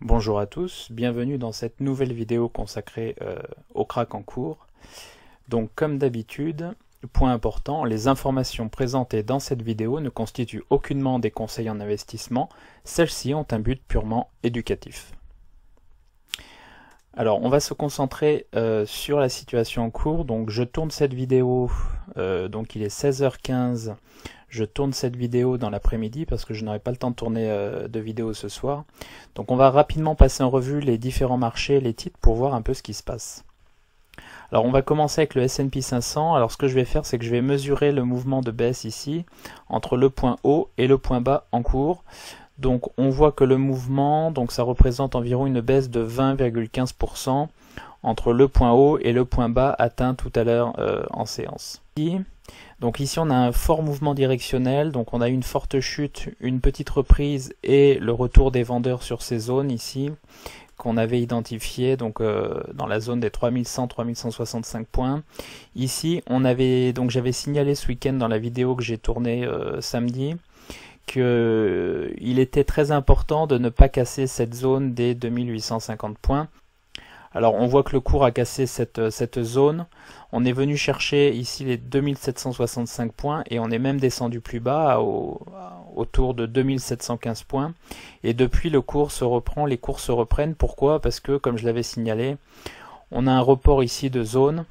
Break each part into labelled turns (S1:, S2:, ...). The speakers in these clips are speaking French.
S1: Bonjour à tous, bienvenue dans cette nouvelle vidéo consacrée au crack en cours. Donc comme d'habitude, point important, les informations présentées dans cette vidéo ne constituent aucunement des conseils en investissement, celles-ci ont un but purement éducatif. Alors on va se concentrer sur la situation en cours, donc je tourne cette vidéo, donc il est 16h15, je tourne cette vidéo dans l'après-midi parce que je n'aurai pas le temps de tourner de vidéo ce soir. Donc on va rapidement passer en revue les différents marchés, les titres pour voir un peu ce qui se passe. Alors on va commencer avec le S&P 500. Alors ce que je vais faire, c'est que je vais mesurer le mouvement de baisse ici entre le point haut et le point bas en cours. Donc on voit que le mouvement, donc ça représente environ une baisse de 20,15% entre le point haut et le point bas atteint tout à l'heure en séance. Donc ici on a un fort mouvement directionnel, donc on a une forte chute, une petite reprise et le retour des vendeurs sur ces zones ici qu'on avait identifié donc dans la zone des 3100-3165 points. Ici on avait donc j'avais signalé ce week-end dans la vidéo que j'ai tournée samedi qu'il était très important de ne pas casser cette zone des 2850 points. Alors on voit que le cours a cassé cette zone, on est venu chercher ici les 2765 points et on est même descendu plus bas autour de 2715 points et depuis le cours se reprend, les cours se reprennent. Pourquoi? Parce que comme je l'avais signalé, on a un report ici de zone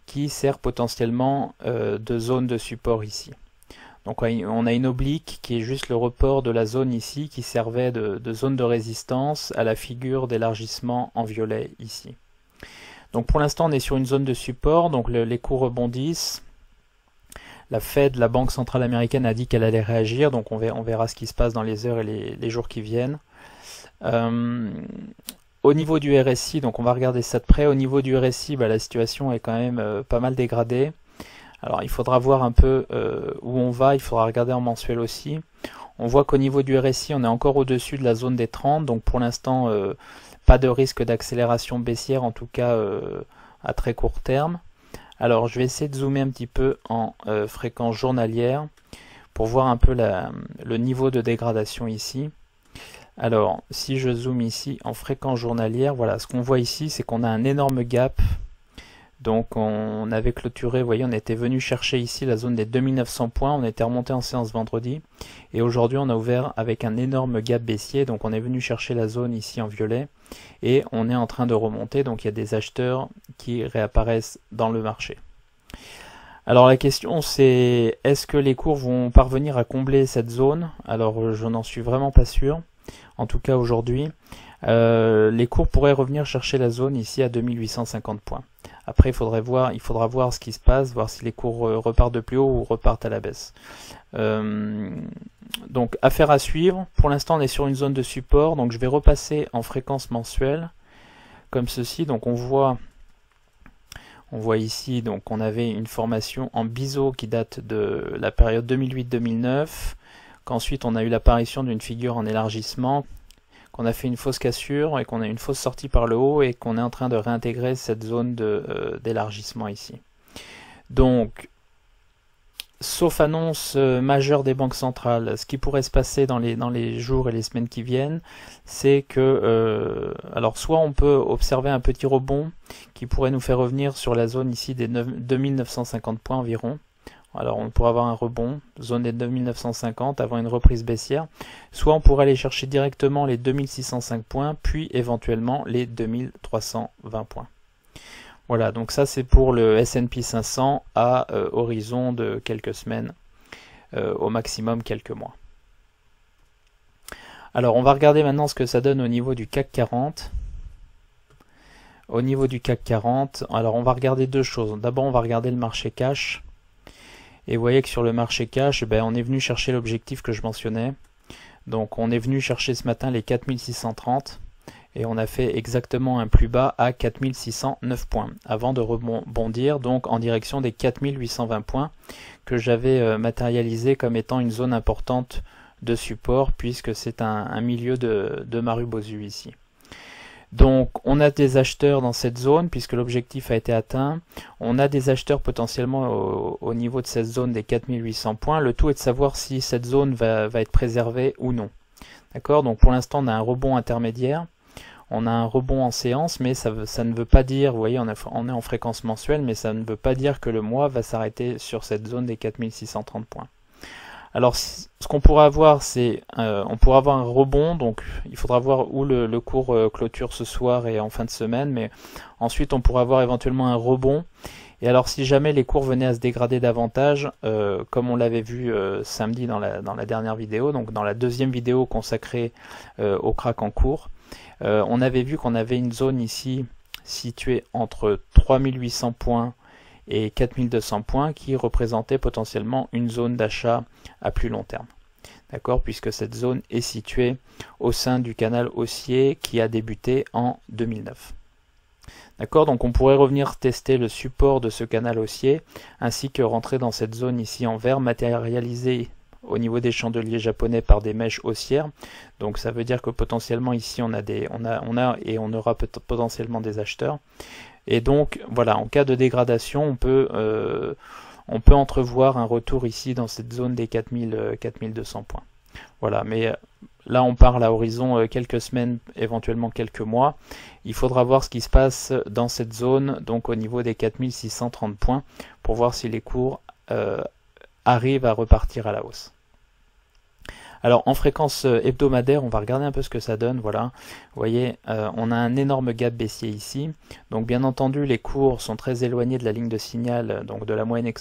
S1: qui sert potentiellement de zone de support ici. Donc on a une oblique qui est juste le report de la zone ici qui servait de zone de résistance à la figure d'élargissement en violet ici. Donc pour l'instant on est sur une zone de support, donc les cours rebondissent. La Fed, la Banque centrale américaine, a dit qu'elle allait réagir, donc on verra ce qui se passe dans les heures et les jours qui viennent. Au niveau du RSI, donc on va regarder ça de près, au niveau du RSI, la situation est quand même pas mal dégradée. Alors il faudra voir un peu où on va, il faudra regarder en mensuel aussi. On voit qu'au niveau du RSI, on est encore au-dessus de la zone des 30, donc pour l'instant, pas de risque d'accélération baissière, en tout cas à très court terme. Alors je vais essayer de zoomer un petit peu en fréquence journalière pour voir un peu le niveau de dégradation ici. Alors si je zoome ici en fréquence journalière, voilà, ce qu'on voit ici, c'est qu'on a un énorme gap. Donc on avait clôturé, vous voyez, on était venu chercher ici la zone des 2900 points, on était remonté en séance vendredi, et aujourd'hui on a ouvert avec un énorme gap baissier, donc on est venu chercher la zone ici en violet, et on est en train de remonter, donc il y a des acheteurs qui réapparaissent dans le marché. Alors la question c'est, est-ce que les cours vont parvenir à combler cette zone? Alors je n'en suis vraiment pas sûr, en tout cas aujourd'hui. Les cours pourraient revenir chercher la zone ici à 2850 points. Après, il faudra voir ce qui se passe, voir si les cours repartent de plus haut ou repartent à la baisse. Donc, affaire à suivre. Pour l'instant, on est sur une zone de support. Donc, je vais repasser en fréquence mensuelle, comme ceci. Donc, on voit ici, donc, on avait une formation en biseau qui date de la période 2008-2009. Qu'ensuite, on a eu l'apparition d'une figure en élargissement, qu'on a fait une fausse cassure et qu'on a une fausse sortie par le haut et qu'on est en train de réintégrer cette zone d'élargissement ici. Donc, sauf annonce majeure des banques centrales, ce qui pourrait se passer dans les jours et les semaines qui viennent, c'est que, alors soit on peut observer un petit rebond qui pourrait nous faire revenir sur la zone ici des 2950 points environ. Alors on pourrait avoir un rebond, zone des 2950 avant une reprise baissière, soit on pourrait aller chercher directement les 2605 points, puis éventuellement les 2320 points. Voilà, donc ça c'est pour le S&P 500 à horizon de quelques semaines, au maximum quelques mois. Alors on va regarder maintenant ce que ça donne au niveau du CAC 40. Au niveau du CAC 40, alors on va regarder deux choses. D'abord on va regarder le marché cash. Et vous voyez que sur le marché cash, on est venu chercher l'objectif que je mentionnais. Donc on est venu chercher ce matin les 4630 et on a fait exactement un plus bas à 4609 points avant de rebondir donc en direction des 4820 points que j'avais matérialisé comme étant une zone importante de support puisque c'est un milieu de Marubozu ici. Donc on a des acheteurs dans cette zone puisque l'objectif a été atteint. On a des acheteurs potentiellement au niveau de cette zone des 4800 points. Le tout est de savoir si cette zone va être préservée ou non. D'accord? Donc pour l'instant on a un rebond intermédiaire. on a un rebond en séance, mais ça ne veut pas dire, vous voyez, on est en fréquence mensuelle, mais ça ne veut pas dire que le mois va s'arrêter sur cette zone des 4630 points. Alors ce qu'on pourra avoir, c'est on pourra avoir un rebond, donc il faudra voir où le cours clôture ce soir et en fin de semaine, mais ensuite on pourra avoir éventuellement un rebond. Et alors si jamais les cours venaient à se dégrader davantage, comme on l'avait vu samedi dans la dernière vidéo, donc dans la deuxième vidéo consacrée au crack en cours, on avait vu qu'on avait une zone ici située entre 3800 points et 4200 points qui représentait potentiellement une zone d'achat à plus long terme. D'accord, puisque cette zone est située au sein du canal haussier qui a débuté en 2009. D'accord, donc on pourrait revenir tester le support de ce canal haussier, ainsi que rentrer dans cette zone ici en vert, matérialisée au niveau des chandeliers japonais par des mèches haussières. Donc ça veut dire que potentiellement ici on aura potentiellement des acheteurs. Et donc voilà, en cas de dégradation, on peut entrevoir un retour ici dans cette zone des 4200 points. Voilà, mais là on parle à horizon quelques semaines, éventuellement quelques mois. Il faudra voir ce qui se passe dans cette zone, donc au niveau des 4630 points, pour voir si les cours arrivent à repartir à la hausse. Alors en fréquence hebdomadaire, on va regarder un peu ce que ça donne. Voilà, vous voyez, on a un énorme gap baissier ici. Donc bien entendu, les cours sont très éloignés de la ligne de signal, donc de la moyenne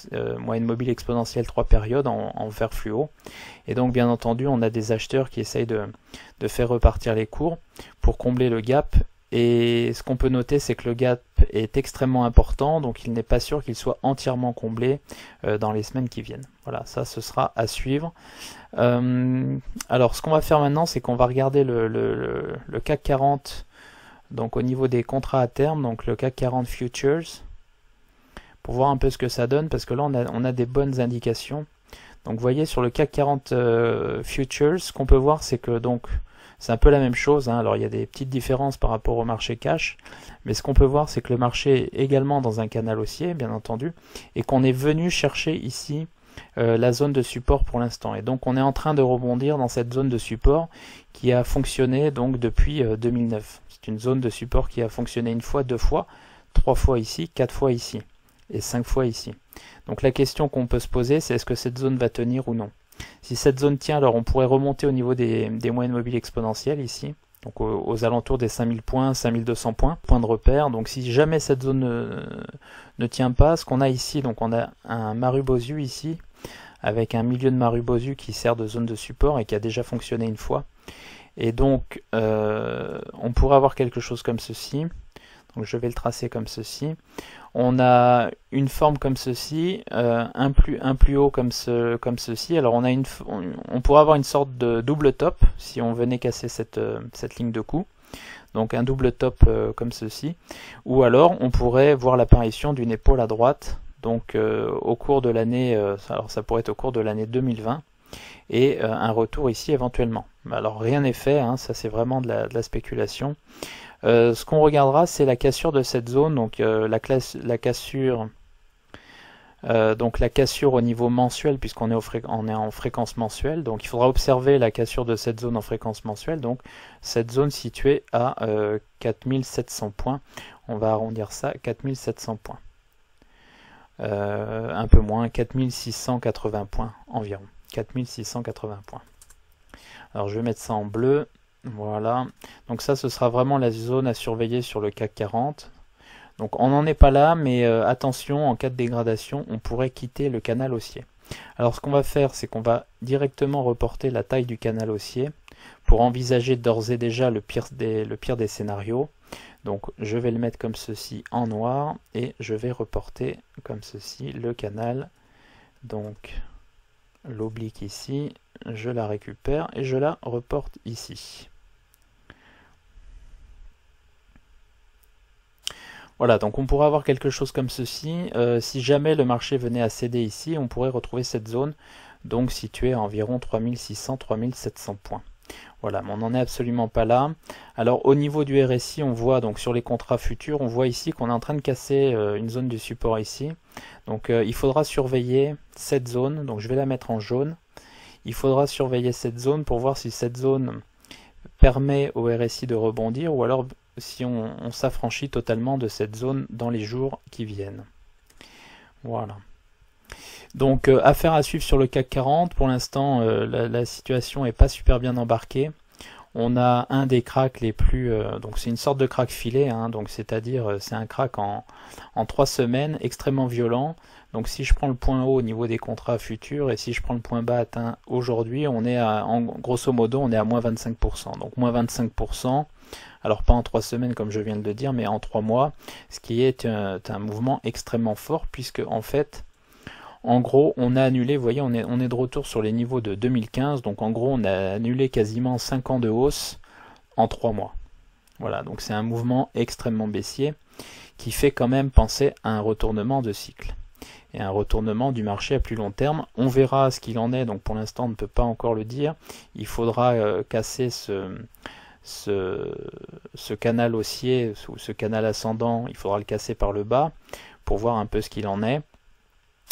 S1: mobile exponentielle 3 périodes en vert fluo. Et donc bien entendu, on a des acheteurs qui essayent de faire repartir les cours pour combler le gap. Et ce qu'on peut noter, c'est que le gap est extrêmement important, donc il n'est pas sûr qu'il soit entièrement comblé dans les semaines qui viennent. Voilà, ça ce sera à suivre. Alors ce qu'on va faire maintenant, c'est qu'on va regarder le CAC 40, donc au niveau des contrats à terme, donc le CAC 40 Futures, pour voir un peu ce que ça donne, parce que là on a des bonnes indications. Donc vous voyez sur le CAC 40 Futures, ce qu'on peut voir, c'est que donc c'est un peu la même chose, hein. Alors il y a des petites différences par rapport au marché cash, mais ce qu'on peut voir, c'est que le marché est également dans un canal haussier, bien entendu, et qu'on est venu chercher ici la zone de support pour l'instant. Et donc on est en train de rebondir dans cette zone de support qui a fonctionné donc depuis 2009. C'est une zone de support qui a fonctionné une fois, deux fois, 3 fois ici, 4 fois ici, et 5 fois ici. Donc la question qu'on peut se poser, c'est est-ce que cette zone va tenir ou non? Si cette zone tient, alors on pourrait remonter au niveau des moyennes mobiles exponentielles ici, donc aux alentours des 5000 points, 5200 points, point de repère. Donc si jamais cette zone ne tient pas, ce qu'on a ici, donc on a un Marubozu ici, avec un milieu de Marubozu qui sert de zone de support et qui a déjà fonctionné une fois. Et donc on pourrait avoir quelque chose comme ceci. Donc je vais le tracer comme ceci. On a une forme comme ceci, un plus haut comme ceci. Alors on pourrait avoir une sorte de double top si on venait casser cette ligne de coup. Donc un double top comme ceci. Ou alors on pourrait voir l'apparition d'une épaule à droite. Donc au cours de l'année, alors ça pourrait être au cours de l'année 2020. Et un retour ici éventuellement. Alors rien n'est fait, hein, ça c'est vraiment de la spéculation. Ce qu'on regardera, c'est la cassure de cette zone, donc la cassure au niveau mensuel, puisqu'on est en fréquence mensuelle. Donc il faudra observer la cassure de cette zone en fréquence mensuelle. Donc cette zone située à 4700 points. On va arrondir ça, 4700 points. Un peu moins, 4680 points environ. 4680 points. Alors je vais mettre ça en bleu. Voilà, donc ça ce sera vraiment la zone à surveiller sur le CAC 40. Donc on n'en est pas là, mais attention, en cas de dégradation, on pourrait quitter le canal haussier. Alors ce qu'on va faire, c'est qu'on va directement reporter la taille du canal haussier pour envisager d'ores et déjà le pire des scénarios. Donc je vais le mettre comme ceci en noir et je vais reporter comme ceci le canal. Donc l'oblique ici, je la récupère et je la reporte ici. Voilà, donc on pourrait avoir quelque chose comme ceci. Si jamais le marché venait à céder ici, on pourrait retrouver cette zone, donc située à environ 3600-3700 points. Voilà, mais on n'en est absolument pas là. Alors au niveau du RSI, on voit donc sur les contrats futurs, on voit ici qu'on est en train de casser une zone du support ici. Donc il faudra surveiller cette zone, donc je vais la mettre en jaune. Il faudra surveiller cette zone pour voir si cette zone permet au RSI de rebondir, ou alors si on s'affranchit totalement de cette zone dans les jours qui viennent. Voilà. Donc affaire à suivre sur le CAC 40. Pour l'instant, la situation n'est pas super bien embarquée. On a un des cracks les plus... donc c'est une sorte de crack filet, hein, donc c'est-à-dire c'est un crack en 3 semaines, extrêmement violent. Donc si je prends le point haut au niveau des contrats futurs et si je prends le point bas atteint aujourd'hui, on est grosso modo on est à moins 25%. Donc moins 25%, alors pas en 3 semaines comme je viens de le dire, mais en 3 mois, ce qui est un mouvement extrêmement fort, puisque en fait, en gros, on a annulé, vous voyez, on est de retour sur les niveaux de 2015, donc en gros, on a annulé quasiment 5 ans de hausse en 3 mois. Voilà, donc c'est un mouvement extrêmement baissier qui fait quand même penser à un retournement de cycle et un retournement du marché à plus long terme. On verra ce qu'il en est, donc pour l'instant, on ne peut pas encore le dire. Il faudra casser ce canal haussier ou ce canal ascendant, il faudra le casser par le bas pour voir un peu ce qu'il en est.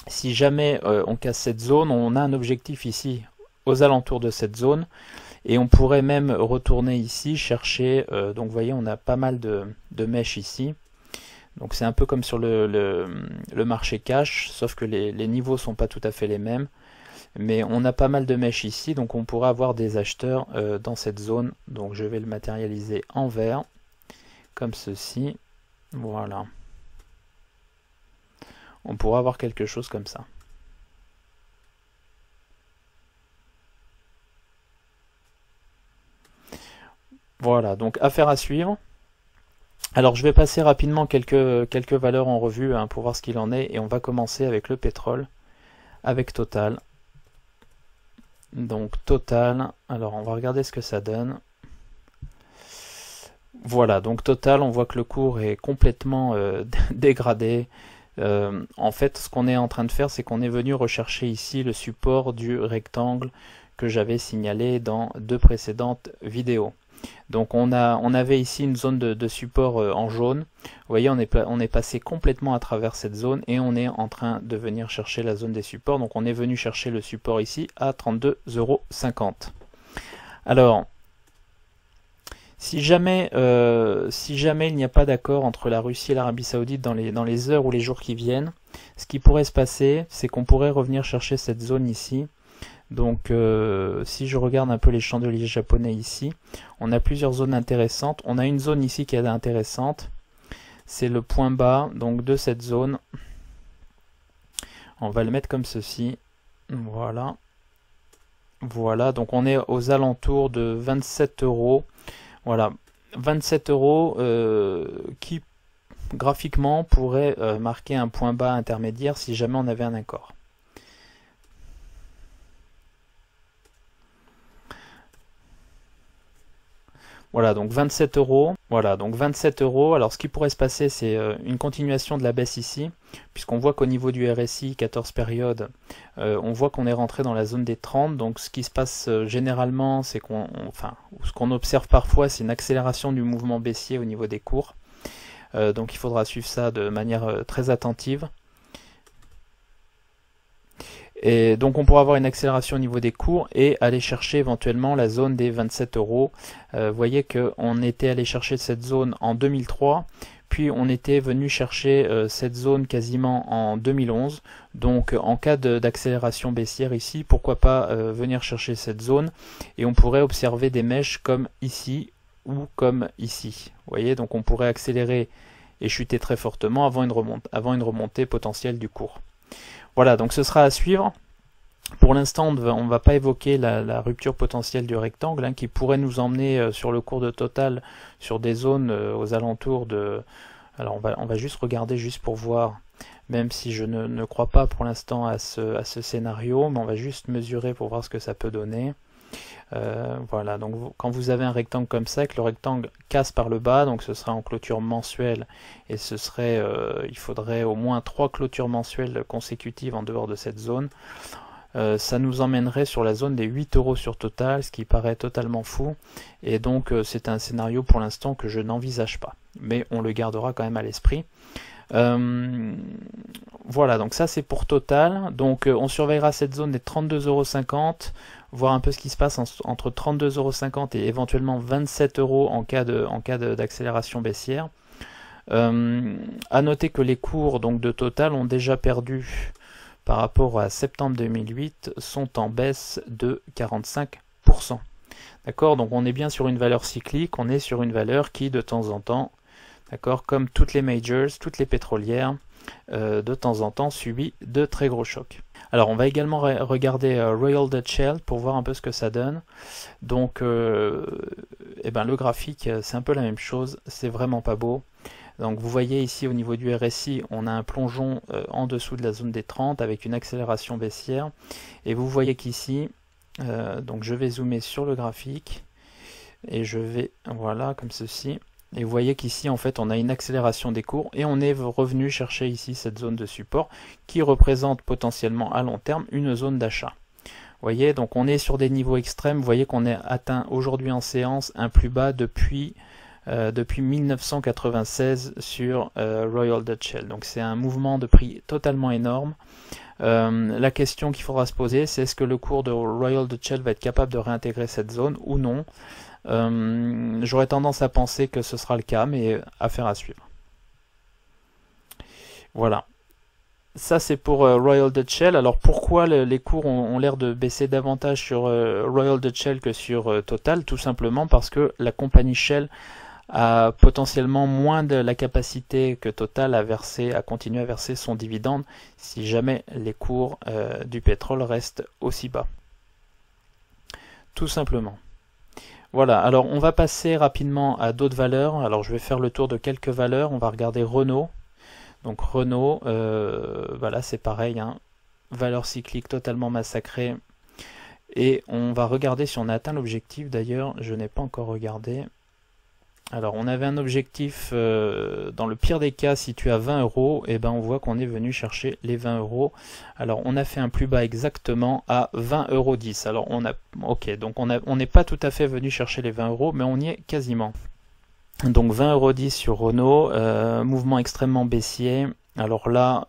S1: Si jamais on casse cette zone, on a un objectif ici aux alentours de cette zone et on pourrait même retourner ici chercher, donc vous voyez on a pas mal de mèches ici, donc c'est un peu comme sur le marché cash, sauf que les niveaux sont pas tout à fait les mêmes, mais on a pas mal de mèches ici, donc on pourrait avoir des acheteurs dans cette zone. Donc je vais le matérialiser en vert comme ceci, voilà. On pourra avoir quelque chose comme ça. Voilà, donc affaire à suivre. Alors je vais passer rapidement quelques valeurs en revue hein, pour voir ce qu'il en est, et on va commencer avec le pétrole, avec Total. Donc Total, alors on va regarder ce que ça donne. Voilà, donc Total, on voit que le cours est complètement dégradé. En fait, ce qu'on est en train de faire, c'est qu'on est venu rechercher ici le support du rectangle que j'avais signalé dans 2 précédentes vidéos. Donc on avait ici une zone de support en jaune. Vous voyez, on est passé complètement à travers cette zone et on est en train de venir chercher la zone des supports. Donc on est venu chercher le support ici à 32,50 €. Alors, si jamais il n'y a pas d'accord entre la Russie et l'Arabie Saoudite dans les heures ou les jours qui viennent, ce qui pourrait se passer, c'est qu'on pourrait revenir chercher cette zone ici. Donc si je regarde un peu les chandeliers japonais ici, on a plusieurs zones intéressantes. On a une zone ici qui est intéressante, c'est le point bas donc de cette zone. On va le mettre comme ceci, voilà. Voilà, donc on est aux alentours de 27 €. Voilà, 27 € qui graphiquement pourrait marquer un point bas intermédiaire si jamais on avait un accord. Voilà, donc 27 €. Voilà, donc 27 €. Alors ce qui pourrait se passer, c'est une continuation de la baisse ici, puisqu'on voit qu'au niveau du RSI, 14 périodes, on voit qu'on est rentré dans la zone des 30. Donc ce qui se passe généralement, c'est ce qu'on observe parfois, c'est une accélération du mouvement baissier au niveau des cours. Donc il faudra suivre ça de manière très attentive. Et donc on pourra avoir une accélération au niveau des cours et aller chercher éventuellement la zone des 27 €. Vous voyez qu'on était allé chercher cette zone en 2003, puis on était venu chercher cette zone quasiment en 2011. Donc en cas d'accélération baissière ici, pourquoi pas venir chercher cette zone, et on pourrait observer des mèches comme ici ou comme ici. Vous voyez, donc on pourrait accélérer et chuter très fortement avant une remontée potentielle du cours. Voilà, donc ce sera à suivre. Pour l'instant, on ne va pas évoquer la rupture potentielle du rectangle hein, qui pourrait nous emmener sur le cours de Total sur des zones aux alentours de... Alors on va juste regarder juste pour voir, même si je ne crois pas pour l'instant à ce scénario, mais on va juste mesurer pour voir ce que ça peut donner. Voilà, donc quand vous avez un rectangle comme ça, que le rectangle casse par le bas, donc ce sera en clôture mensuelle, et ce serait, il faudrait au moins 3 clôtures mensuelles consécutives en dehors de cette zone. Ça nous emmènerait sur la zone des 8 € sur Total, ce qui paraît totalement fou, et donc c'est un scénario pour l'instant que je n'envisage pas, mais on le gardera quand même à l'esprit. Voilà, donc ça c'est pour Total. Donc on surveillera cette zone des 32,50 €, voir un peu ce qui se passe entre 32,50 € et éventuellement 27 € en cas d'accélération baissière. À noter que les cours donc de Total ont déjà perdu par rapport à septembre 2008, sont en baisse de 45%. D'accord, donc on est bien sur une valeur cyclique, on est sur une valeur qui de temps en temps, d'accord, comme toutes les majors, toutes les pétrolières, de temps en temps subit de très gros chocs. Alors on va également regarder Royal Dutch Shell pour voir un peu ce que ça donne. Donc eh ben, le graphique c'est un peu la même chose, c'est vraiment pas beau. Donc vous voyez ici au niveau du RSI, on a un plongeon en dessous de la zone des 30 avec une accélération baissière. Et vous voyez qu'ici, donc je vais zoomer sur le graphique et je vais, voilà, comme ceci. Et vous voyez qu'ici, en fait, on a une accélération des cours et on est revenu chercher ici cette zone de support qui représente potentiellement à long terme une zone d'achat. Vous voyez, donc on est sur des niveaux extrêmes. Vous voyez qu'on est atteint aujourd'hui en séance un plus bas depuis 1996 sur Royal Dutch Shell. Donc c'est un mouvement de prix totalement énorme. La question qu'il faudra se poser, c'est est-ce que le cours de Royal Dutch Shell va être capable de réintégrer cette zone ou non. J'aurais tendance à penser que ce sera le cas, mais affaire à suivre. Voilà. Ça c'est pour Royal Dutch Shell. Alors pourquoi les cours ont l'air de baisser davantage sur Royal Dutch Shell que sur Total? Tout simplement parce que la compagnie Shell a potentiellement moins de la capacité que Total à continuer à verser son dividende si jamais les cours du pétrole restent aussi bas. Tout simplement. Voilà, alors on va passer rapidement à d'autres valeurs. Alors je vais faire le tour de quelques valeurs. On va regarder Renault. Donc Renault, voilà, c'est pareil, hein, valeur cyclique totalement massacrée. Et on va regarder si on a atteint l'objectif. D'ailleurs, je n'ai pas encore regardé. Alors on avait un objectif dans le pire des cas situé à 20 €, et ben on voit qu'on est venu chercher les 20 €. Alors on a fait un plus bas exactement à 20,10 €. Alors donc on n'est pas tout à fait venu chercher les 20 €, mais on y est quasiment. Donc 20,10 € sur Renault, mouvement extrêmement baissier. Alors là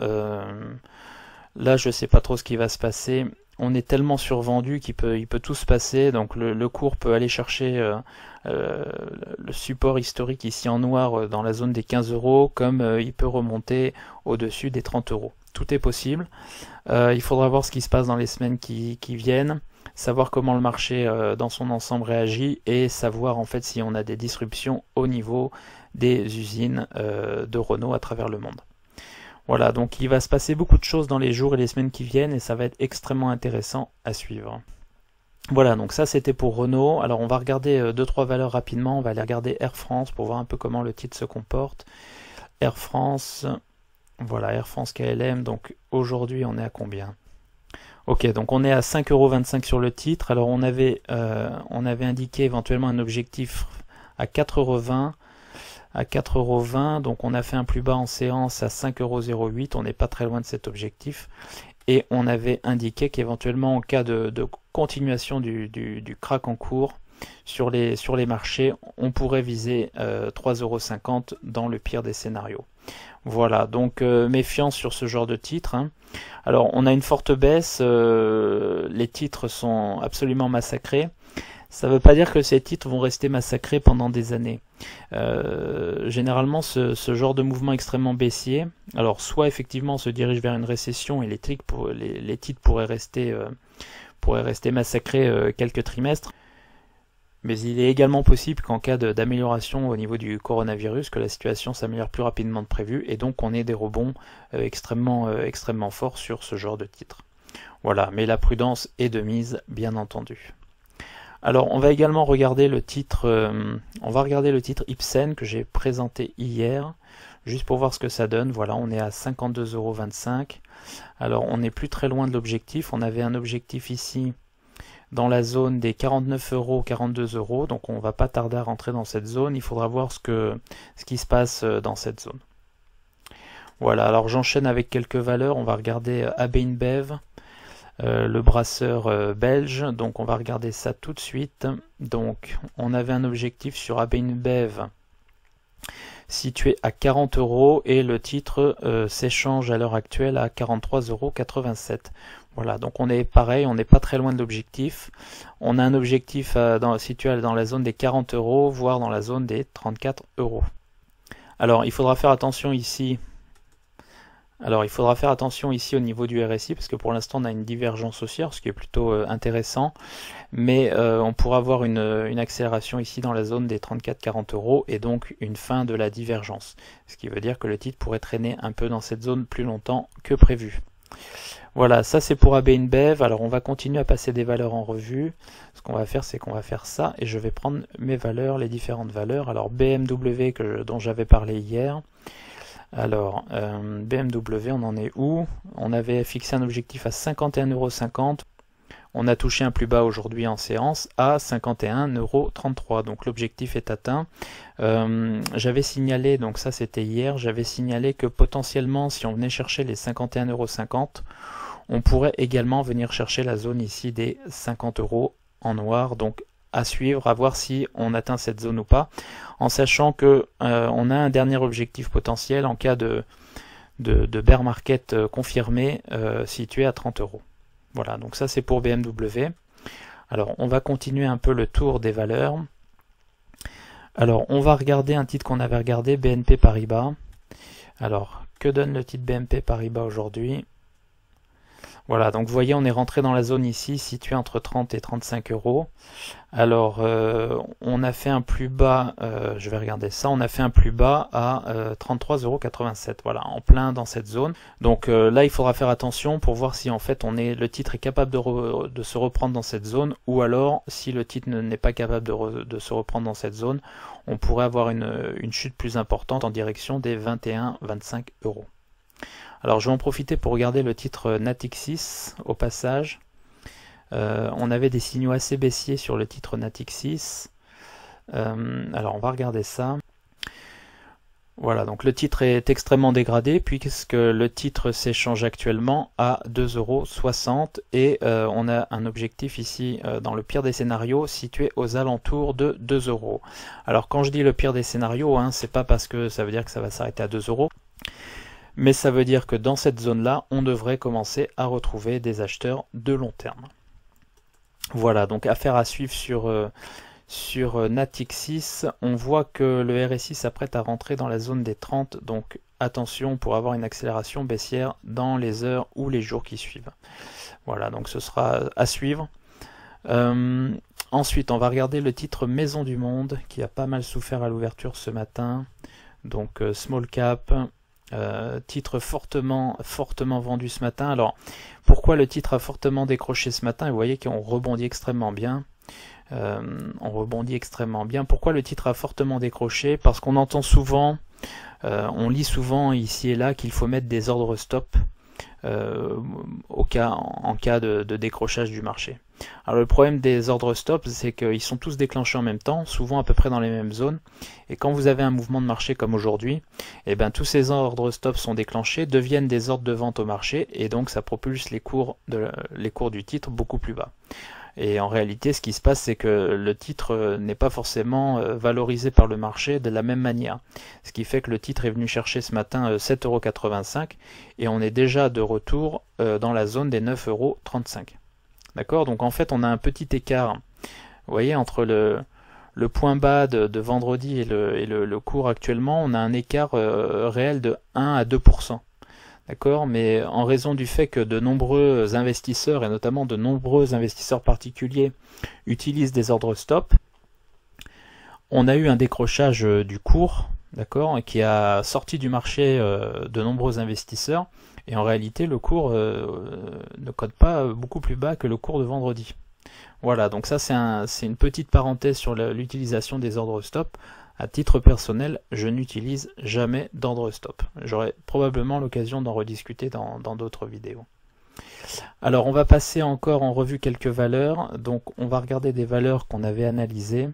S1: je sais pas trop ce qui va se passer. On est tellement survendu il peut tout se passer. Donc le cours peut aller chercher le support historique ici en noir dans la zone des 15 €, comme il peut remonter au-dessus des 30 €. Tout est possible. Il faudra voir ce qui se passe dans les semaines qui viennent, savoir comment le marché dans son ensemble réagit et savoir en fait si on a des disruptions au niveau des usines de Renault à travers le monde. Voilà, donc il va se passer beaucoup de choses dans les jours et les semaines qui viennent et ça va être extrêmement intéressant à suivre. Voilà, donc ça c'était pour Renault. Alors on va regarder 2-3 valeurs rapidement. On va aller regarder Air France pour voir un peu comment le titre se comporte. Air France, voilà, Air France KLM. Donc aujourd'hui on est à combien? Ok, donc on est à 5,25 € sur le titre. Alors on avait indiqué éventuellement un objectif à 4,20 €. À 4,20 €, donc on a fait un plus bas en séance à 5,08 €. On n'est pas très loin de cet objectif. Et on avait indiqué qu'éventuellement en cas de continuation du crack en cours sur les marchés, on pourrait viser 3,50 € dans le pire des scénarios. Voilà, donc méfiance sur ce genre de titre, hein. Alors on a une forte baisse, les titres sont absolument massacrés. Ça ne veut pas dire que ces titres vont rester massacrés pendant des années. Généralement, ce genre de mouvement extrêmement baissier, alors soit effectivement on se dirige vers une récession et les titres pourraient rester massacrés quelques trimestres, mais il est également possible qu'en cas d'amélioration au niveau du coronavirus, que la situation s'améliore plus rapidement que prévu et donc on ait des rebonds extrêmement forts sur ce genre de titres. Voilà, mais la prudence est de mise, bien entendu. Alors on va également regarder le titre, Ipsen que j'ai présenté hier, juste pour voir ce que ça donne. Voilà, on est à 52,25 €. Alors on n'est plus très loin de l'objectif. On avait un objectif ici dans la zone des 49 €, 42 €. Donc on va pas tarder à rentrer dans cette zone. Il faudra voir ce qui se passe dans cette zone. Voilà, alors j'enchaîne avec quelques valeurs. On va regarder AB InBev. Le brasseur belge, donc on va regarder ça tout de suite. Donc on avait un objectif sur AB InBev situé à 40 € et le titre s'échange à l'heure actuelle à 43,87 €. Voilà, donc on est pareil, on n'est pas très loin de l'objectif. On a un objectif situé dans la zone des 40 €, voire dans la zone des 34 €. Alors il faudra faire attention ici. Au niveau du RSI, parce que pour l'instant on a une divergence haussière, ce qui est plutôt intéressant, mais on pourra avoir une accélération ici dans la zone des 34-40 € et donc une fin de la divergence, ce qui veut dire que le titre pourrait traîner un peu dans cette zone plus longtemps que prévu. Voilà, ça c'est pour AB InBev. Alors on va continuer à passer des valeurs en revue. Ce qu'on va faire, c'est qu'on va faire ça et je vais prendre mes valeurs, les différentes valeurs. Alors BMW dont j'avais parlé hier. Alors, BMW, on en est où? On avait fixé un objectif à 51,50 €. On a touché un plus bas aujourd'hui en séance à 51,33 €. Donc l'objectif est atteint. J'avais signalé, donc ça c'était hier, j'avais signalé que potentiellement, si on venait chercher les 51,50 €, on pourrait également venir chercher la zone ici des 50 € en noir. Donc à suivre, à voir si on atteint cette zone ou pas, en sachant que on a un dernier objectif potentiel en cas de bear market confirmé situé à 30 €. Voilà, donc ça c'est pour BMW. Alors on va continuer un peu le tour des valeurs. Alors on va regarder un titre qu'on avait regardé, BNP Paribas. Alors que donne le titre BNP Paribas aujourd'hui? Voilà, donc vous voyez, on est rentré dans la zone ici, située entre 30 et 35 €. Alors, on a fait un plus bas, je vais regarder ça, on a fait un plus bas à 33,87 €, voilà, en plein dans cette zone. Donc là, il faudra faire attention pour voir si en fait le titre est capable de se reprendre dans cette zone, ou alors, si le titre n'est pas capable de se reprendre dans cette zone, on pourrait avoir une chute plus importante en direction des 21-25 €. Alors je vais en profiter pour regarder le titre Natixis au passage. On avait des signaux assez baissiers sur le titre Natixis. Alors on va regarder ça. Voilà, donc le titre est extrêmement dégradé puisque le titre s'échange actuellement à 2,60 € et on a un objectif ici dans le pire des scénarios situé aux alentours de 2 €. Alors quand je dis le pire des scénarios, c'est pas parce que ça veut dire que ça va s'arrêter à 2 €. Mais ça veut dire que dans cette zone-là, on devrait commencer à retrouver des acheteurs de long terme. Voilà, donc affaire à suivre sur Natixis. On voit que le RSI s'apprête à rentrer dans la zone des 30, donc attention pour avoir une accélération baissière dans les heures ou les jours qui suivent. Voilà, donc ce sera à suivre. Ensuite, on va regarder le titre Maison du Monde, qui a pas mal souffert à l'ouverture ce matin. Donc small cap. Titre fortement vendu ce matin. Alors pourquoi le titre a fortement décroché ce matin? Vous voyez qu'on rebondit extrêmement bien. Pourquoi le titre a fortement décroché? Parce qu'on entend souvent, on lit souvent ici et là qu'il faut mettre des ordres stop en cas de décrochage du marché. Alors le problème des ordres stop, c'est qu'ils sont tous déclenchés en même temps, souvent à peu près dans les mêmes zones, et quand vous avez un mouvement de marché comme aujourd'hui, tous ces ordres stop sont déclenchés, deviennent des ordres de vente au marché, et donc ça propulse les cours du titre beaucoup plus bas. Et en réalité, ce qui se passe, c'est que le titre n'est pas forcément valorisé par le marché de la même manière. Ce qui fait que le titre est venu chercher ce matin 7,85 € et on est déjà de retour dans la zone des 9,35 €. D'accord? Donc en fait, on a un petit écart, vous voyez, entre le point bas de vendredi et le cours actuellement, on a un écart réel de 1 à 2%. D'accord, mais en raison du fait que de nombreux investisseurs, et notamment de nombreux investisseurs particuliers, utilisent des ordres stop, on a eu un décrochage du cours, d'accord, qui a sorti du marché de nombreux investisseurs, et en réalité le cours ne code pas beaucoup plus bas que le cours de vendredi. Voilà, donc ça c'est une petite parenthèse sur l'utilisation des ordres stop. À titre personnel, je n'utilise jamais d'ordre stop. J'aurai probablement l'occasion d'en rediscuter dans d'autres vidéos. Alors on va passer encore en revue quelques valeurs. Donc on va regarder des valeurs qu'on avait analysées.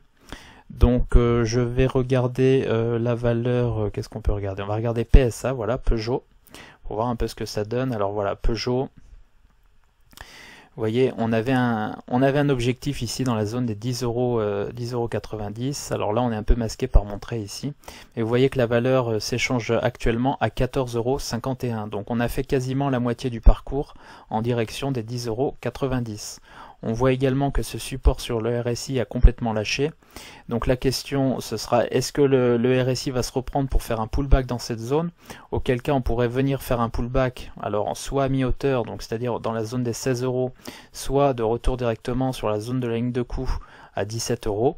S1: Donc je vais regarder la valeur, qu'est-ce qu'on peut regarder? On va regarder PSA, voilà, Peugeot, pour voir un peu ce que ça donne. Alors voilà, Peugeot. Vous voyez, on avait un objectif ici dans la zone des 10 euros, 10,90 €. Alors là, on est un peu masqué par mon trait ici. Et vous voyez que la valeur s'échange actuellement à 14,51 €. Donc on a fait quasiment la moitié du parcours en direction des 10,90 €. On voit également que ce support sur le RSI a complètement lâché. Donc la question, ce sera, est-ce que le RSI va se reprendre pour faire un pullback dans cette zone? Auquel cas, on pourrait venir faire un pullback, alors soit à mi-hauteur, donc c'est-à-dire dans la zone des 16 €, soit de retour directement sur la zone de la ligne de coup à 17 €.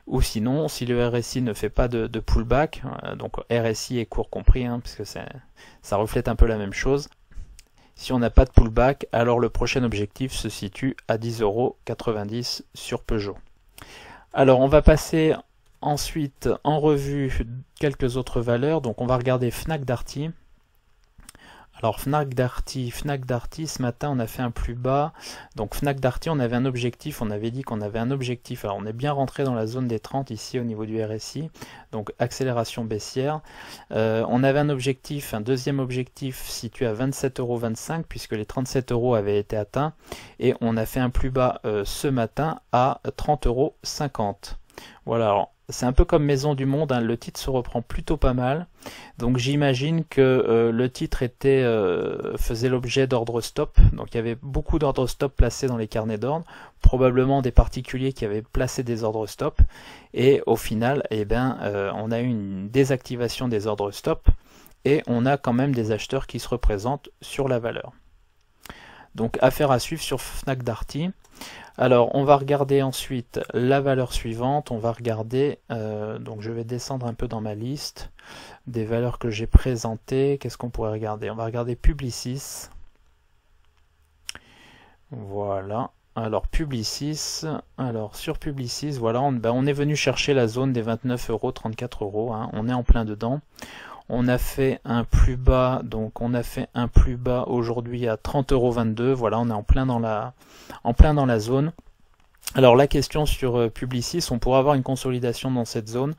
S1: Ou sinon, si le RSI ne fait pas de pullback, donc RSI et cours compris, parce que ça reflète un peu la même chose. Si on n'a pas de pullback, alors le prochain objectif se situe à 10,90 € sur Peugeot. Alors on va passer ensuite en revue quelques autres valeurs. Donc on va regarder Fnac Darty. Alors Fnac Darty, ce matin on a fait un plus bas. Donc Fnac Darty, on avait un objectif, on avait dit qu'on avait un objectif. Alors on est bien rentré dans la zone des 30 ici au niveau du RSI, donc accélération baissière. On avait un objectif, un deuxième objectif situé à 27,25 € puisque les 37 € avaient été atteints. Et on a fait un plus bas ce matin à 30,50 €. Voilà, alors c'est un peu comme Maison du Monde, le titre se reprend plutôt pas mal. Donc j'imagine que le titre faisait l'objet d'ordre stop. Donc il y avait beaucoup d'ordres stop placés dans les carnets d'ordre, probablement des particuliers qui avaient placé des ordres stop. Et au final, on a eu une désactivation des ordres stop et on a quand même des acheteurs qui se représentent sur la valeur. Donc affaire à suivre sur Fnac Darty. Alors on va regarder ensuite la valeur suivante, on va regarder, donc je vais descendre un peu dans ma liste des valeurs que j'ai présentées. Qu'est-ce qu'on pourrait regarder? On va regarder Publicis. Voilà, alors Publicis, alors sur Publicis, voilà, on est venu chercher la zone des 29 €, 34 €, on est en plein dedans. On a fait un plus bas, donc on a fait un plus bas aujourd'hui à 30,22 €. Voilà, on est en plein dans la zone. Alors la question sur Publicis, on pourrait avoir une consolidation dans cette zone.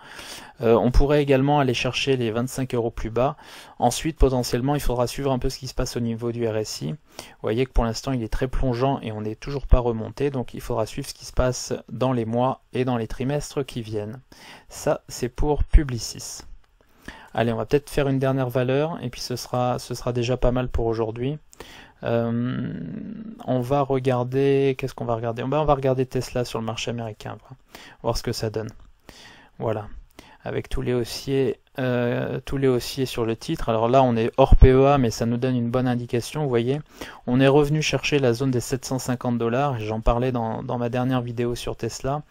S1: On pourrait également aller chercher les 25 € plus bas. Ensuite, potentiellement, il faudra suivre un peu ce qui se passe au niveau du RSI. Vous voyez que pour l'instant, il est très plongeant et on n'est toujours pas remonté. Donc il faudra suivre ce qui se passe dans les mois et dans les trimestres qui viennent. Ça, c'est pour Publicis. Allez, on va peut-être faire une dernière valeur et puis ce sera déjà pas mal pour aujourd'hui. On va regarder, qu'est-ce qu'on va regarder? On va regarder Tesla sur le marché américain, voir ce que ça donne. Voilà, avec tous les haussiers sur le titre. Alors là, on est hors PEA, mais ça nous donne une bonne indication. Vous voyez, on est revenu chercher la zone des 750 $. J'en parlais dans ma dernière vidéo sur Tesla.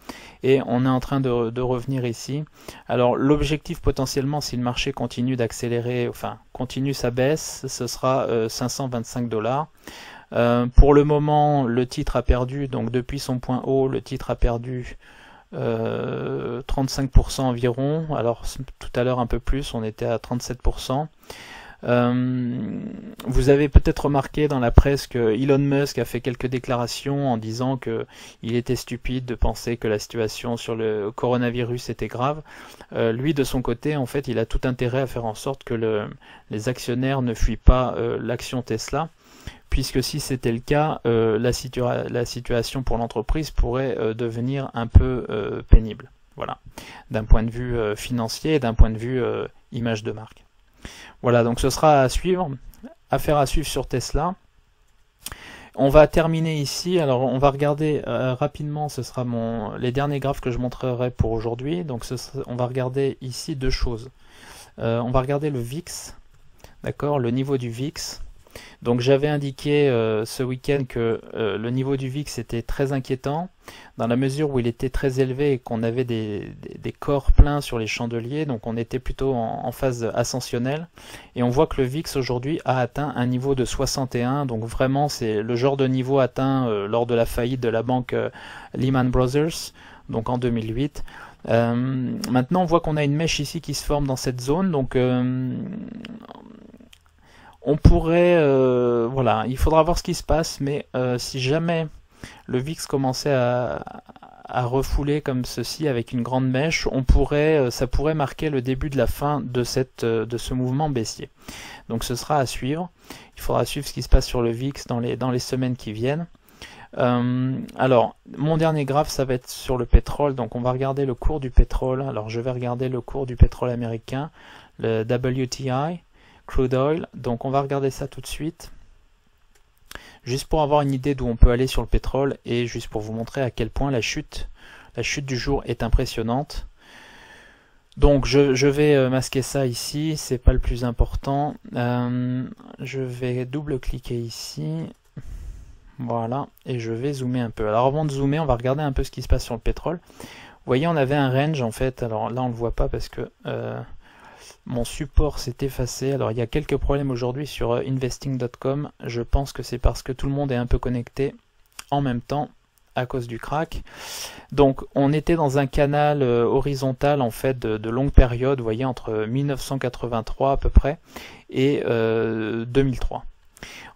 S1: Et on est en train de revenir ici. Alors l'objectif potentiellement, si le marché continue d'accélérer, enfin continue sa baisse, ce sera 525 $. Pour le moment, le titre a perdu, donc depuis son point haut, le titre a perdu 35% environ. Alors tout à l'heure un peu plus, on était à 37%. Vous avez peut-être remarqué dans la presse que Elon Musk a fait quelques déclarations en disant que il était stupide de penser que la situation sur le coronavirus était grave. Lui de son côté, en fait, il a tout intérêt à faire en sorte que les actionnaires ne fuient pas l'action Tesla, puisque si c'était le cas, la situation pour l'entreprise pourrait devenir un peu pénible. Voilà, d'un point de vue financier et d'un point de vue image de marque. Voilà, donc ce sera à suivre, affaire à suivre sur Tesla. On va terminer ici. Alors on va regarder rapidement, ce sera les derniers graphes que je montrerai pour aujourd'hui. Donc on va regarder ici deux choses. On va regarder le VIX, d'accord, le niveau du VIX. Donc j'avais indiqué ce week-end que le niveau du VIX était très inquiétant, dans la mesure où il était très élevé et qu'on avait des corps pleins sur les chandeliers, donc on était plutôt en phase ascensionnelle. Et on voit que le VIX aujourd'hui a atteint un niveau de 61, donc vraiment c'est le genre de niveau atteint lors de la faillite de la banque Lehman Brothers, donc en 2008. Maintenant on voit qu'on a une mèche ici qui se forme dans cette zone, donc on pourrait, voilà, il faudra voir ce qui se passe, mais si jamais le VIX commençait à refouler comme ceci avec une grande mèche, ça pourrait marquer le début de la fin de ce mouvement baissier. Donc ce sera à suivre. Il faudra suivre ce qui se passe sur le VIX dans les semaines qui viennent. Alors, mon dernier graphe, ça va être sur le pétrole. Donc, on va regarder le cours du pétrole. Alors, je vais regarder le cours du pétrole américain, le WTI, crude oil. Donc, on va regarder ça tout de suite. Juste pour avoir une idée d'où on peut aller sur le pétrole et juste pour vous montrer à quel point la chute du jour est impressionnante. Donc, je vais masquer ça ici. C'est pas le plus important. Je vais double-cliquer ici. Voilà, et je vais zoomer un peu. Alors avant de zoomer, on va regarder un peu ce qui se passe sur le pétrole. Vous voyez, on avait un range en fait. Alors là, on ne le voit pas parce que mon support s'est effacé. Alors il y a quelques problèmes aujourd'hui sur investing.com. Je pense que c'est parce que tout le monde est un peu connecté en même temps à cause du crack. Donc on était dans un canal horizontal en fait de longue période, vous voyez, entre 1983 à peu près et 2003.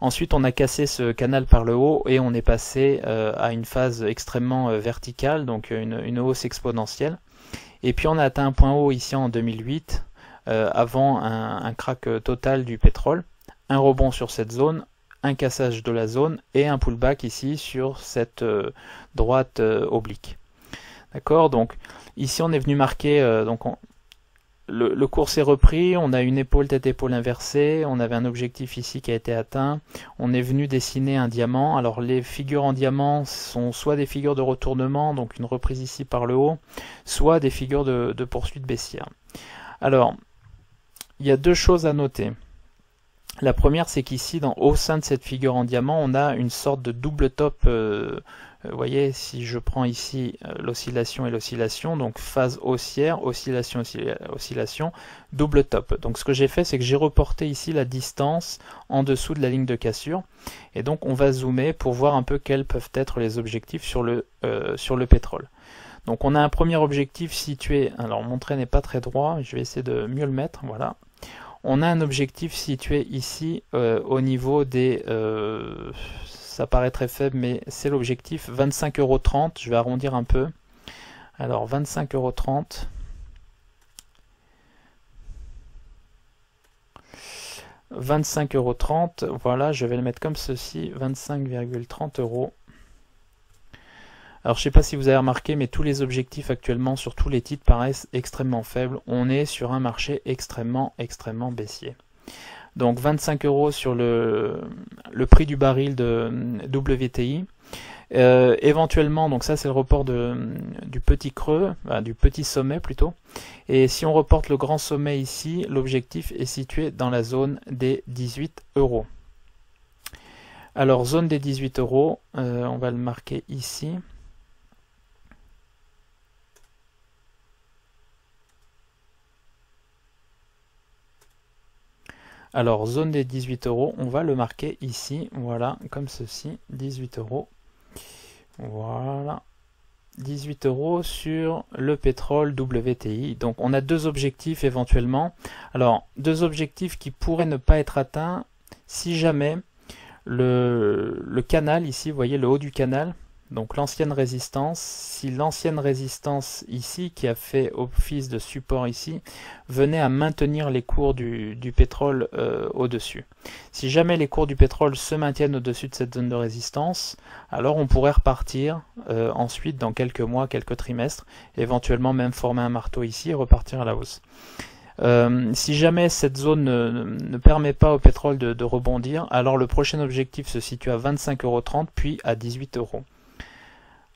S1: Ensuite, on a cassé ce canal par le haut et on est passé à une phase extrêmement verticale, donc une hausse exponentielle. Et puis on a atteint un point haut ici en 2008, avant un crack total du pétrole, un rebond sur cette zone, un cassage de la zone et un pullback ici sur cette droite oblique. D'accord, donc ici on est venu marquer, le cours s'est repris, on a une épaule tête-épaule inversée, on avait un objectif ici qui a été atteint, on est venu dessiner un diamant. Alors les figures en diamant sont soit des figures de retournement, donc une reprise ici par le haut, soit des figures de poursuite baissière. Alors, il y a deux choses à noter. La première, c'est qu'ici, au sein de cette figure en diamant, on a une sorte de double top. Vous voyez, si je prends ici l'oscillation et l'oscillation, donc phase haussière, oscillation, oscillation, double top. Donc ce que j'ai fait, c'est que j'ai reporté ici la distance en dessous de la ligne de cassure. Et donc on va zoomer pour voir un peu quels peuvent être les objectifs sur le pétrole. Donc on a un premier objectif situé, alors mon trait n'est pas très droit, je vais essayer de mieux le mettre, voilà. On a un objectif situé ici au niveau des... ça paraît très faible, mais c'est l'objectif 25,30 €. Je vais arrondir un peu. Alors 25,30 €. 25,30 €. Voilà, je vais le mettre comme ceci. 25,30 €. Alors je ne sais pas si vous avez remarqué, mais tous les objectifs actuellement sur tous les titres paraissent extrêmement faibles. On est sur un marché extrêmement baissier. Donc 25 € sur le prix du baril de WTI. Éventuellement, donc ça c'est le report du petit creux, du petit sommet plutôt. Et si on reporte le grand sommet ici, l'objectif est situé dans la zone des 18 €. Alors zone des 18 €, on va le marquer ici. Alors, zone des 18 €, on va le marquer ici, voilà, comme ceci, 18 €. Voilà, 18 € sur le pétrole WTI. Donc, on a deux objectifs éventuellement. Alors, deux objectifs qui pourraient ne pas être atteints si jamais le canal, ici, vous voyez le haut du canal, donc l'ancienne résistance, si l'ancienne résistance ici, qui a fait office de support ici, venait à maintenir les cours du pétrole au-dessus. Si jamais les cours du pétrole se maintiennent au-dessus de cette zone de résistance, alors on pourrait repartir ensuite dans quelques mois, quelques trimestres, éventuellement même former un marteau ici et repartir à la hausse. Si jamais cette zone ne permet pas au pétrole de rebondir, alors le prochain objectif se situe à 25,30 €, puis à 18 €.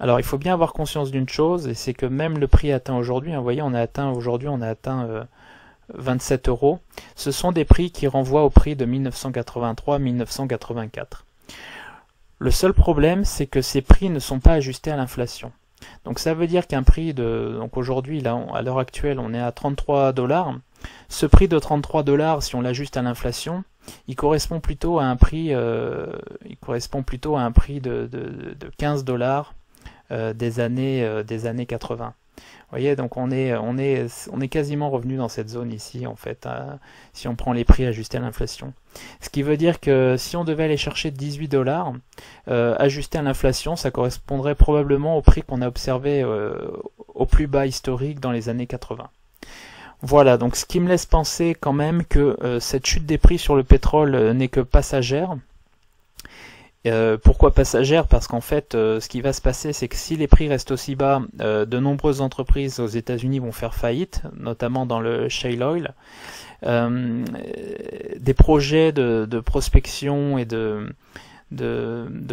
S1: Alors il faut bien avoir conscience d'une chose, et c'est que même le prix atteint aujourd'hui, vous voyez, aujourd'hui on a atteint 27 €. Ce sont des prix qui renvoient au prix de 1983-1984. Le seul problème, c'est que ces prix ne sont pas ajustés à l'inflation. Donc ça veut dire qu'un prix donc aujourd'hui, là, à l'heure actuelle, on est à 33 $. Ce prix de 33 $, si on l'ajuste à l'inflation, il correspond plutôt à un prix, de 15 $ des années 80. Vous voyez, donc on est quasiment revenu dans cette zone ici, en fait, si on prend les prix ajustés à l'inflation. Ce qui veut dire que si on devait aller chercher 18 $, ajusté à l'inflation, ça correspondrait probablement au prix qu'on a observé au plus bas historique dans les années 80. Voilà, donc ce qui me laisse penser quand même que cette chute des prix sur le pétrole n'est que passagère, Pourquoi passagère? Parce qu'en fait, ce qui va se passer, c'est que si les prix restent aussi bas, de nombreuses entreprises aux États-Unis vont faire faillite, notamment dans le shale oil. Des projets de prospection et de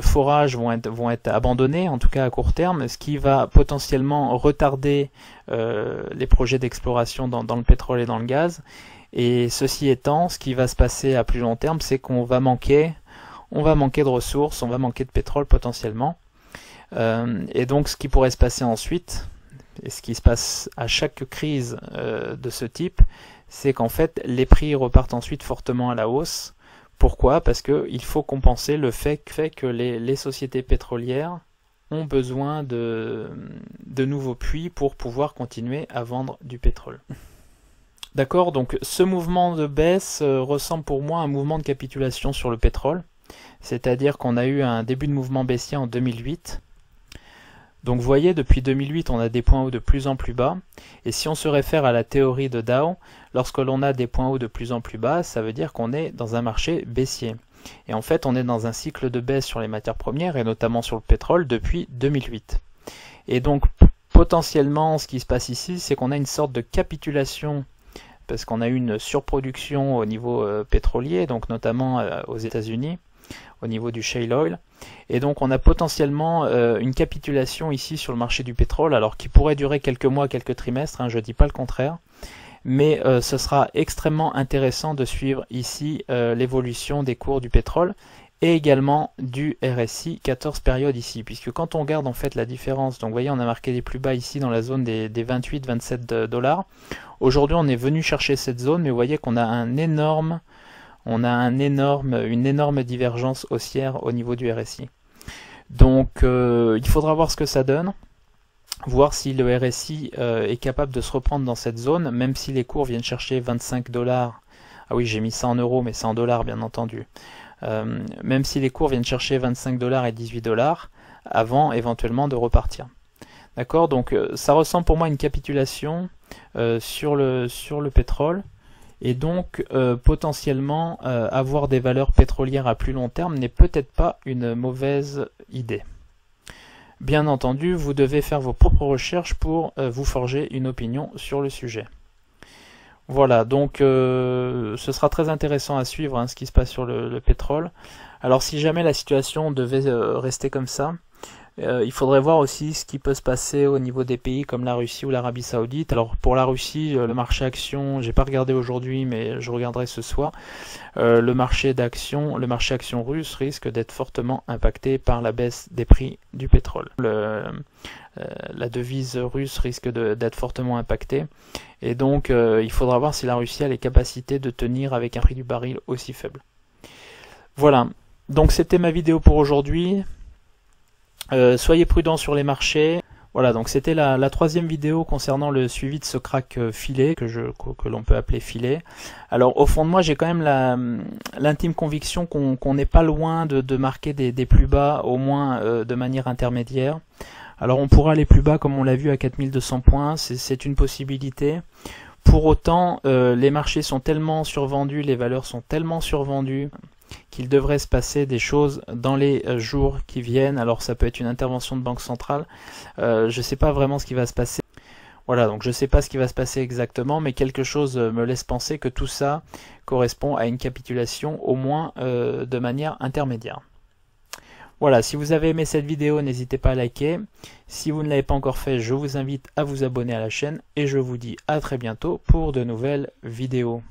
S1: forage vont être abandonnés, en tout cas à court terme, ce qui va potentiellement retarder les projets d'exploration dans le pétrole et dans le gaz. Et ceci étant, ce qui va se passer à plus long terme, c'est qu'on va manquer de ressources, on va manquer de pétrole potentiellement. Et donc ce qui pourrait se passer ensuite, et ce qui se passe à chaque crise de ce type, c'est qu'en fait les prix repartent ensuite fortement à la hausse. Pourquoi? Parce qu'il faut compenser le fait que les sociétés pétrolières ont besoin de nouveaux puits pour pouvoir continuer à vendre du pétrole. D'accord, donc ce mouvement de baisse ressemble pour moi à un mouvement de capitulation sur le pétrole. C'est-à-dire qu'on a eu un début de mouvement baissier en 2008. Donc vous voyez, depuis 2008, on a des points hauts de plus en plus bas. Et si on se réfère à la théorie de Dow, lorsque l'on a des points hauts de plus en plus bas, ça veut dire qu'on est dans un marché baissier. Et en fait, on est dans un cycle de baisse sur les matières premières, et notamment sur le pétrole, depuis 2008. Et donc, potentiellement, ce qui se passe ici, c'est qu'on a une sorte de capitulation, parce qu'on a eu une surproduction au niveau pétrolier, donc notamment aux États-Unis, au niveau du shale oil. Et donc on a potentiellement une capitulation ici sur le marché du pétrole, alors qui pourrait durer quelques mois, quelques trimestres, hein, je ne dis pas le contraire. Mais ce sera extrêmement intéressant de suivre ici l'évolution des cours du pétrole et également du RSI 14 périodes ici, puisque quand on regarde en fait la différence, donc vous voyez on a marqué les plus bas ici dans la zone des 28-27 $. Aujourd'hui on est venu chercher cette zone, mais vous voyez qu'on a une énorme divergence haussière au niveau du RSI. Donc il faudra voir ce que ça donne, voir si le RSI est capable de se reprendre dans cette zone, même si les cours viennent chercher 25 $. Ah oui, j'ai mis ça en euros, mais c'est en dollars bien entendu. Même si les cours viennent chercher 25 $ et 18 $, avant éventuellement de repartir. D'accord, donc ça ressemble pour moi à une capitulation sur le pétrole. Et donc potentiellement avoir des valeurs pétrolières à plus long terme n'est peut-être pas une mauvaise idée. Bien entendu, vous devez faire vos propres recherches pour vous forger une opinion sur le sujet. Voilà, donc ce sera très intéressant à suivre hein, ce qui se passe sur le pétrole. Alors si jamais la situation devait rester comme ça, il faudrait voir aussi ce qui peut se passer au niveau des pays comme la Russie ou l'Arabie Saoudite. Alors pour la Russie, le marché action, j'ai pas regardé aujourd'hui, mais je regarderai ce soir. Le marché action russe risque d'être fortement impacté par la baisse des prix du pétrole. La devise russe risque d'être fortement impactée. Et donc il faudra voir si la Russie a les capacités de tenir avec un prix du baril aussi faible. Voilà, donc c'était ma vidéo pour aujourd'hui. Soyez prudents sur les marchés. Voilà, donc c'était la troisième vidéo concernant le suivi de ce crack filet, que l'on peut appeler filet. Alors au fond de moi, j'ai quand même l'intime conviction qu'on n'est pas loin de marquer des plus bas, au moins de manière intermédiaire. Alors on pourra aller plus bas comme on l'a vu à 4200 points, c'est une possibilité. Pour autant, les marchés sont tellement survendus, les valeurs sont tellement survendues qu'il devrait se passer des choses dans les jours qui viennent. Alors ça peut être une intervention de banque centrale, je ne sais pas vraiment ce qui va se passer. Voilà, donc je ne sais pas ce qui va se passer exactement, mais quelque chose me laisse penser que tout ça correspond à une capitulation au moins de manière intermédiaire. Voilà, si vous avez aimé cette vidéo, n'hésitez pas à liker. Si vous ne l'avez pas encore fait, je vous invite à vous abonner à la chaîne et je vous dis à très bientôt pour de nouvelles vidéos.